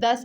10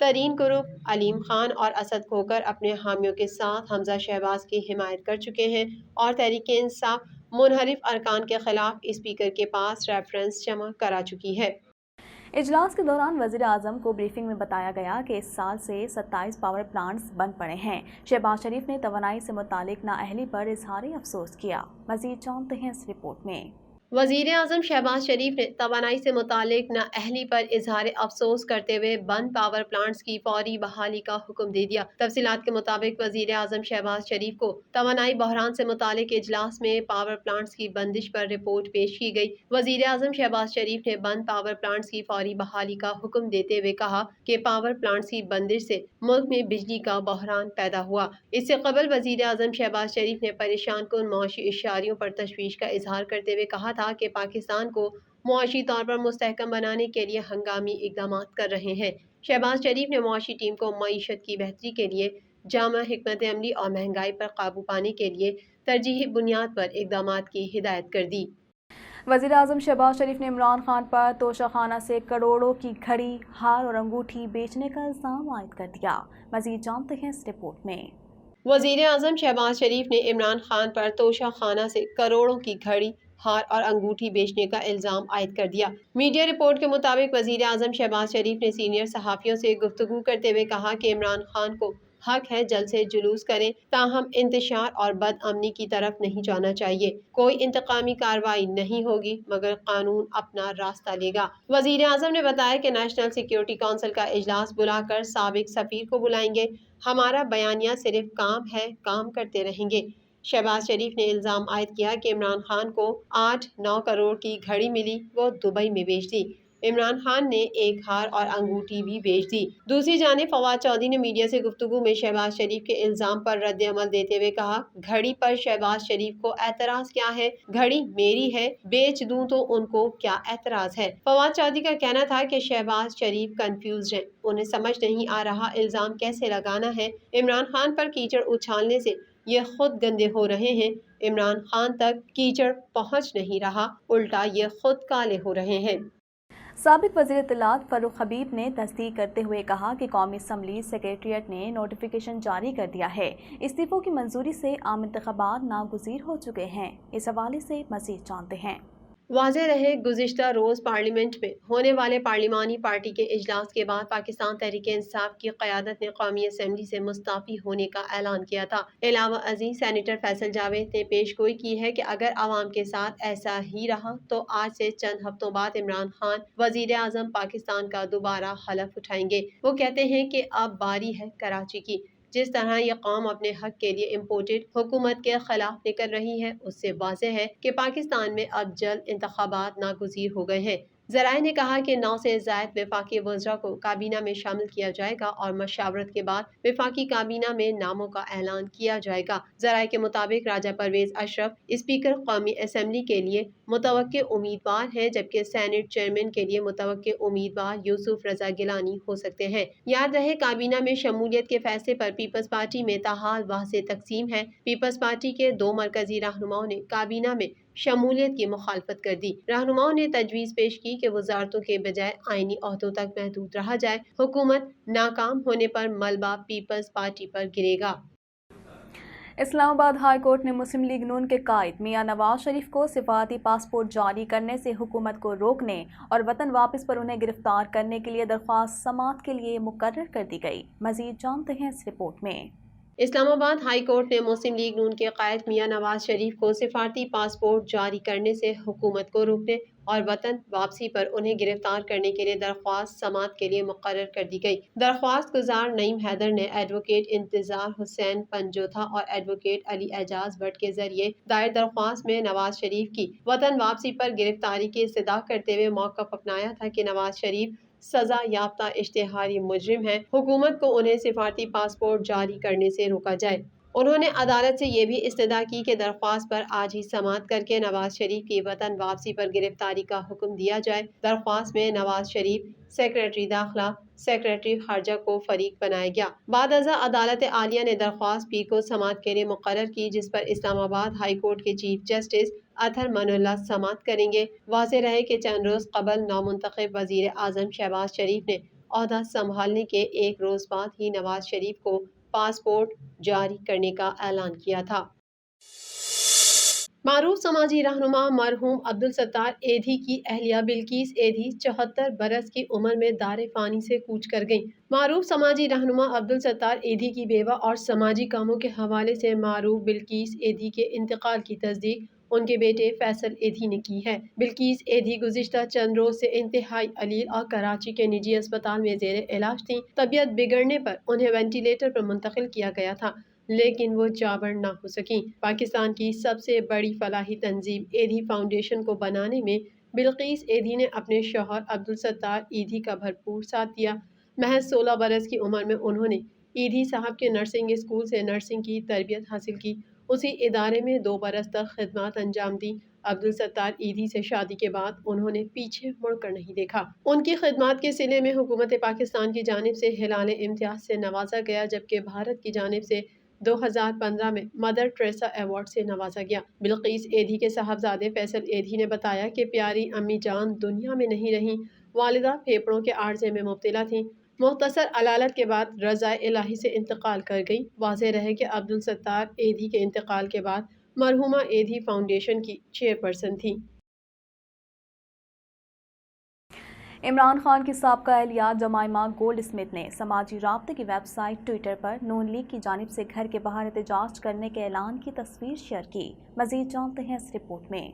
ترین group علیم خان اور اسد کھوکر اپنے حامیوں کے ساتھ حمزہ شہباز کی حمایت کر چکے ہیں اور تحریک انصاف منحرف ارکان کے خلاف اسپیکر کے پاس ریفرنس جمع کرا چکی ہے۔ اجلاس کے دوران وزیر اعظم کو بریفنگ میں بتایا گیا کہ اس سال سے 27 پاور پلانٹس بند پڑے ہیں۔ شہباز شریف نے توانائی سے متعلق نااہلی پر اظہار افسوس کیا۔ مزید جانتے ہیں اس رپورٹ میں۔ وزیر اعظم شہباز شریف نے توانائی سے متعلق نااہلی پر اظہار افسوس کرتے ہوئے بند پاور پلانٹس کی فوری بحالی کا حکم دے دیا۔ تفصیلات کے مطابق وزیر اعظم شہباز شریف کو توانائی بحران سے متعلق اجلاس میں پاور پلانٹس کی بندش پر رپورٹ پیش کی گئی۔ وزیر اعظم شہباز شریف نے بند پاور پلانٹس کی فوری بحالی کا حکم دیتے ہوئے کہا کہ پاور پلانٹس کی بندش سے ملک میں بجلی کا بحران پیدا ہوا۔ اس سے قبل وزیر اعظم شہباز شریف نے پریشان کن معاشی اشاریوں پر تشویش کا اظہار کرتے ہوئے کہا تھا کہ پاکستان کو معاشی طور پر مستحکم بنانے کے لیے ہنگامی اقدامات کر رہے ہیں۔ شہباز شریف نے معاشی ٹیم کو معیشت کی بہتری کے لیے جامع حکمت عملی اور مہنگائی پر قابو پانے کے لیے ترجیحی بنیاد پر اقدامات کی ہدایت کر دی۔ وزیر اعظم شہباز شریف نے عمران خان پر توشہ خانہ سے کروڑوں کی گھڑی، ہار اور انگوٹھی بیچنے کا الزام عائد کر دیا۔ مزید جانتے ہیں اس رپورٹ میں۔ وزیر اعظم شہباز شریف نے عمران خان پر توشہ خانہ سے کروڑوں کی گھڑی، ہار اور انگوٹھی بیچنے کا الزام عائد کر دیا۔ میڈیا رپورٹ کے مطابق وزیر اعظم شہباز شریف نے سینئر صحافیوں سے گفتگو کرتے ہوئے کہا کہ عمران خان کو حق ہے جلد سے جلوس کریں، تاہم انتشار اور بد امنی کی طرف نہیں جانا چاہیے۔ کوئی انتقامی کارروائی نہیں ہوگی مگر قانون اپنا راستہ لے گا۔ وزیر اعظم نے بتایا کہ نیشنل سیکیورٹی کونسل کا اجلاس بلا کر سابق سفیر کو بلائیں گے۔ ہمارا بیانیہ صرف کام ہے، کام کرتے رہیں گے۔ شہباز شریف نے الزام عائد کیا کہ عمران خان کو 8-9 کروڑ کی گھڑی ملی، وہ دبئی میں بیچ دی۔ عمران خان نے ایک ہار اور انگوٹھی بھی بیچ دی۔ دوسری جانب فواد چودھری نے میڈیا سے گفتگو میں شہباز شریف کے الزام پر رد عمل دیتے ہوئے کہا، گھڑی پر شہباز شریف کو اعتراض کیا ہے؟ گھڑی میری ہے، بیچ دوں تو ان کو کیا اعتراض ہے؟ فواد چودھری کا کہنا تھا کہ شہباز شریف کنفیوزڈ ہیں، انہیں سمجھ نہیں آ رہا الزام کیسے لگانا ہے۔ عمران خان پر کیچڑ اچھالنے سے یہ خود گندے ہو رہے ہیں، عمران خان تک کیچڑ پہنچ نہیں رہا، الٹا یہ خود کالے ہو رہے ہیں۔ سابق وزیر اطلاعات فاروق حبیب نے تصدیق کرتے ہوئے کہا کہ قومی اسمبلی سیکریٹریٹ نے نوٹیفیکیشن جاری کر دیا ہے۔ استعفوں کی منظوری سے عام انتخابات ناگزیر ہو چکے ہیں۔ اس حوالے سے مزید جانتے ہیں۔ واضح رہے، گزشتہ روز پارلیمنٹ میں ہونے والے پارلیمانی پارٹی کے اجلاس کے بعد پاکستان تحریک انصاف کی قیادت نے قومی اسمبلی سے مستعفی ہونے کا اعلان کیا تھا۔ علاوہ ازیں سینیٹر فیصل جاوید نے پیش گوئی کی ہے کہ اگر عوام کے ساتھ ایسا ہی رہا تو آج سے چند ہفتوں بعد عمران خان وزیر اعظم پاکستان کا دوبارہ حلف اٹھائیں گے۔ وہ کہتے ہیں کہ اب باری ہے کراچی کی۔ جس طرح یہ قوم اپنے حق کے لیے امپورٹڈ حکومت کے خلاف نکل رہی ہے، اس سے واضح ہے کہ پاکستان میں اب جلد انتخابات ناگزیر ہو گئے ہیں۔ ذرائع نے کہا کہ 9 سے زائد وفاقی وزراء کو کابینہ میں شامل کیا جائے گا اور مشاورت کے بعد وفاقی کابینہ میں ناموں کا اعلان کیا جائے گا۔ ذرائع کے مطابق راجہ پرویز اشرف اسپیکر قومی اسمبلی کے لیے متوقع امیدوار ہیں، جبکہ سینیٹ چیئرمین کے لیے متوقع امیدوار یوسف رضا گیلانی ہو سکتے ہیں۔ یاد رہے، کابینہ میں شمولیت کے فیصلے پر پیپلز پارٹی میں تاحال واضح تقسیم ہے۔ پیپلز پارٹی کے 2 مرکزی رہنماؤں نے کابینہ میں شمولیت کی مخالفت کر دی۔ رہنماؤں نے تجویز پیش کی کہ وزارتوں کے بجائے آئینی عہدوں تک محدود رہا جائے۔ حکومت ناکام ہونے پر ملبہ پیپلز پارٹی پر گرے گا۔ اسلام آباد ہائی کورٹ نے مسلم لیگ نون کے قائد میاں نواز شریف کو سفارتی پاسپورٹ جاری کرنے سے حکومت کو روکنے اور وطن واپس پر انہیں گرفتار کرنے کے لیے درخواست سماعت کے لیے مقرر کر دی گئی۔ مزید جانتے ہیں اس رپورٹ میں۔ اسلام آباد ہائی کورٹ نے مسلم لیگ نون کے قائد میاں نواز شریف کو سفارتی پاسپورٹ جاری کرنے سے حکومت کو روکنے اور وطن واپسی پر انہیں گرفتار کرنے کے لیے درخواست سماعت کے لیے مقرر کر دی گئی۔ درخواست گزار نعیم حیدر نے ایڈوکیٹ انتظار حسین پنجوتھا اور ایڈوکیٹ علی اعجاز بٹ کے ذریعے دائر درخواست میں نواز شریف کی وطن واپسی پر گرفتاری کی استدعا کرتے ہوئے موقف اپنایا تھا کہ نواز شریف سزا یافتہ اشتہاری مجرم ہے، حکومت کو انہیں سفارتی پاسپورٹ جاری کرنے سے روکا جائے۔ انہوں نے عدالت سے یہ بھی استدعا کی کہ درخواست پر آج ہی سماعت کر کے نواز شریف کی وطن واپسی پر گرفتاری کا حکم دیا جائے۔ درخواست میں نواز شریف، سیکریٹری داخلہ، سیکریٹری خارجہ کو فریق بنایا گیا۔ بعد ازاں عدالت عالیہ نے درخواست پیر کو سماعت کے لیے مقرر کی، جس پر اسلام آباد ہائی کورٹ کے چیف جسٹس اطہر من اللہ سماعت کریں گے۔ واضح رہے کہ چند روز قبل نومنتخب وزیر اعظم شہباز شریف نے عہدہ سنبھالنے کے ایک روز بعد ہی نواز شریف کو پاسپورٹ جاری کرنے کا اعلان کیا تھا۔ معروف سماجی رہنما مرحوم عبدالستار ایدھی کی اہلیہ بلقیس ایدھی 74 برس کی عمر میں دار فانی سے کوچ کر گئیں۔ معروف سماجی رہنما عبدالستار ایدھی کی بیوہ اور سماجی کاموں کے حوالے سے معروف بلقیس ایدھی کے انتقال کی تصدیق ان کے بیٹے فیصل ایدھی نے کی ہے۔ بلقیس ایدھی گزشتہ چند روز سے انتہائی علیل اور کراچی کے نجی اسپتال میں زیر علاج تھیں۔ طبیعت بگڑنے پر انہیں وینٹی لیٹر پر منتقل کیا گیا تھا، لیکن وہ جاں بحق نہ ہو سکیں۔ پاکستان کی سب سے بڑی فلاحی تنظیم ایدھی فاؤنڈیشن کو بنانے میں بلقیس ایدھی نے اپنے شوہر عبدالستار ایدھی کا بھرپور ساتھ دیا۔ محض 16 برس کی عمر میں انہوں نے ایدھی صاحب کے نرسنگ اسکول سے نرسنگ کی تربیت حاصل کی۔ اسی ادارے میں 2 برس تک خدمات انجام دیں۔ عبدالستار ایدھی سے شادی کے بعد انہوں نے پیچھے مڑ کر نہیں دیکھا۔ ان کی خدمات کے صلے میں حکومت پاکستان کی جانب سے ہلال امتیاز سے نوازا گیا، جبکہ بھارت کی جانب سے 2015 میں مدر ٹریسا ایوارڈ سے نوازا گیا۔ بلقیس ایدھی کے صاحبزادے فیصل ایدھی نے بتایا کہ پیاری امی جان دنیا میں نہیں رہیں، والدہ پھیپھڑوں کے عارضے میں مبتلا تھیں۔ مختصر علالت کے بعد رضا الہی سے انتقال کر گئیں۔ واضح رہے کہ عبدالستار ایدھی کے انتقال کے بعد مرحومہ ایدھی فاؤنڈیشن کی چیئرپرسن تھیں۔ عمران خان کی سابقہ اہلیہ جمائمہ گولڈ اسمتھ نے سماجی رابطے کی ویب سائٹ ٹویٹر پر نون لیگ کی جانب سے گھر کے باہر احتجاج کرنے کے اعلان کی تصویر شیئر کی۔ مزید جانتے ہیں اس رپورٹ میں۔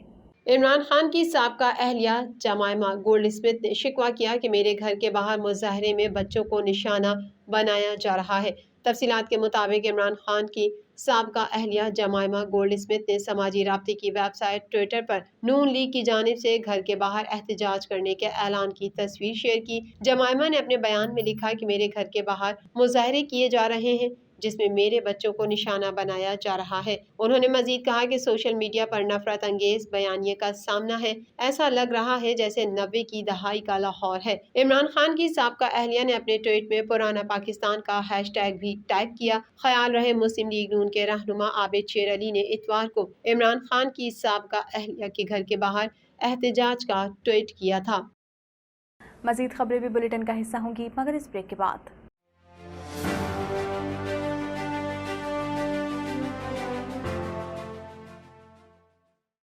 عمران خان کی سابقہ اہلیہ جمائمہ گولڈ اسمتھ نے شکوہ کیا کہ میرے گھر کے باہر مظاہرے میں بچوں کو نشانہ بنایا جا رہا ہے۔ تفصیلات کے مطابق عمران خان کی سابقہ اہلیہ جمائمہ گولڈ اسمتھ نے سماجی رابطے کی ویب سائٹ ٹویٹر پر نون لیگ کی جانب سے گھر کے باہر احتجاج کرنے کے اعلان کی تصویر شیئر کی۔ جمائمہ نے اپنے بیان میں لکھا کہ میرے گھر کے باہر مظاہرے کیے جا رہے ہیں جس میں میرے بچوں کو نشانہ بنایا جا رہا ہے۔ انہوں نے مزید کہا کہ سوشل میڈیا پر نفرت انگیز بیانیے کا سامنا ہے، ایسا لگ رہا ہے جیسے 90 کی دہائی کا لاہور ہے۔ عمران خان کی سابقہ اہلیہ نے اپنے ٹویٹ میں پرانا پاکستان کا ہیش ٹیگ بھی ٹائپ کیا۔ خیال رہے مسلم لیگ نون کے رہنما عابد شیر علی نے اتوار کو عمران خان کی سابقہ اہلیہ کے گھر کے باہر احتجاج کا ٹویٹ کیا تھا۔ مزید خبریں بھی بلیٹن کا حصہ ہوں گی، مگر اس بریک کے بعد۔